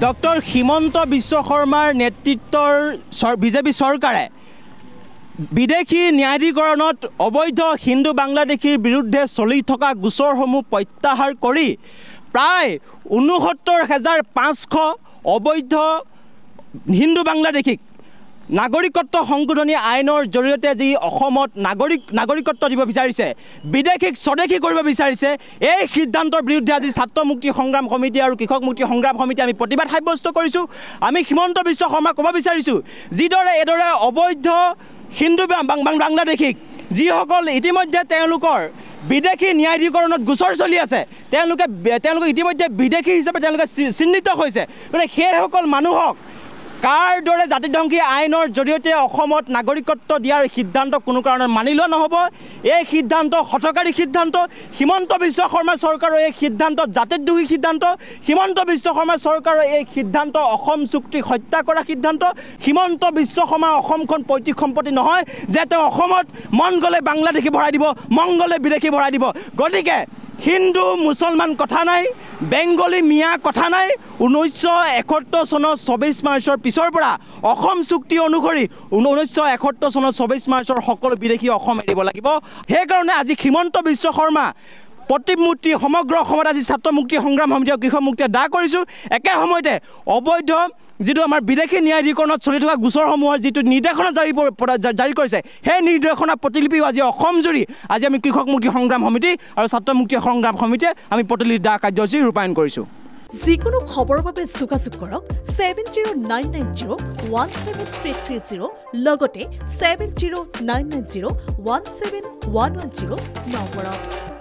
doctor Himanta Biswa শৰ্মাৰ নেতৃত্বৰ BJP চৰকাৰে বিদেশী ন্যায়াধিকৰণত অবৈধ হিন্দু বাংলাদেশীৰ বিৰুদ্ধে চলি থকা গোচৰসমূহ প্ৰত্যাহাৰ কৰি প্ৰায় ৬৯,৫০০ অবৈধ হিন্দু বাংলাদেশীক নাগৰিকত্ব সংশোধনী আইনৰ জৰিয়তে যি অসমত নাগৰিকত্ব দিব বিচাৰিছে বিদেশীক স্বদেশী কৰিব বিচাৰিছে এই সিদ্ধান্তৰ বিৰুদ্ধে আজি ছাত্ৰ মুক্তি সংগ্ৰাম সমিতি আৰু কৃষক মুক্তি সংগ্ৰাম সমিতি আমি প্ৰতিবাদ সাব্যস্ত কৰিছোঁ আমি হিমন্ত বিশ্ব শৰ্মাক ক'ব বিচাৰিছোঁ যিদৰে এইদৰে অবৈধ হিন্দু বাংলাদেশীক যিসকল ইতিমধ্যে তেওঁলোকৰ বিদেশী ন্যায়াধিকৰণত গোচৰ চলি আছে তেওঁলোকে ইতিমধ্যে বিদেশী হিচাপে তেওঁলোকে চিহ্নিত হৈছে গতিকে সেইসকল মানুহক কাৰ দৰে জাতিধ্বংসী আইনৰ জৰিয়তে অসমত নাগৰিকত্ব দিয়াৰ সিদ্ধান্ত কোনো কাৰণত মানি লোৱা নহ'ব এই সিদ্ধান্ত হঠকাৰী সিদ্ধান্ত হিমন্ত বিশ্ব শৰ্মা চৰকাৰৰ এই সিদ্ধান্ত জাতিদ্ৰোহী সিদ্ধান্ত হিমন্ত বিশ্ব শৰ্মা চৰকাৰৰ এই সিদ্ধান্ত অসম চুক্তিক হত্যা কৰা সিদ্ধান্ত হিমন্ত বিশ্ব শৰ্মা অসমখন পৈতৃক সম্পত্তি নহয় যে তেওঁ অসমত মন গ'লে বাংলাদেশী ভৰাই দিব মন গ'লে বিদেশী ভৰাই দিব গতিকে হিন্দু মুছলমান কথা নাই বেংগলী মিয়া কথা নাই 1971 চনৰ 24 মাৰ্চৰ পিছৰ পৰা অসম চুক্তি অনুসৰি 1971 চনৰ 24 মাৰ্চৰ সকলো বিদেশী অসম এৰিব লাগিব সেইকাৰণে আজি হিমন্ত বিশ্ব শৰ্মা প্ৰতিমূৰ্তি সমগ্ৰ অসমত আজি ছাত্ৰ মুক্তি সংগ্ৰাম সমিতি আৰু কৃষক মুক্তিয়ে দাহ কৰিছোঁ একে সময়তে অবৈধ যিটো আমাৰ বিদেশী ন্যায়াধিকৰণত চলি থকা গোচৰসমূহৰ যিটো নিৰ্দেশনা জাৰি কৰিছে সেই নিৰ্দেশনা প্ৰতিলিপিও আজি অসম জুৰি আজি আমি কৃষক মুক্তি সংগ্ৰাম সমিতি আৰু ছাত্ৰ মুক্তি সংগ্ৰাম সমিতিয়ে আমি প্ৰতিলিপি দাহ কাৰ্যসূচী ৰূপায়ণ কৰিছোঁ যিকোনো খবৰৰ বাবে যোগাযোগ কৰক 7099017330 লগতে 7099017110 নম্বৰত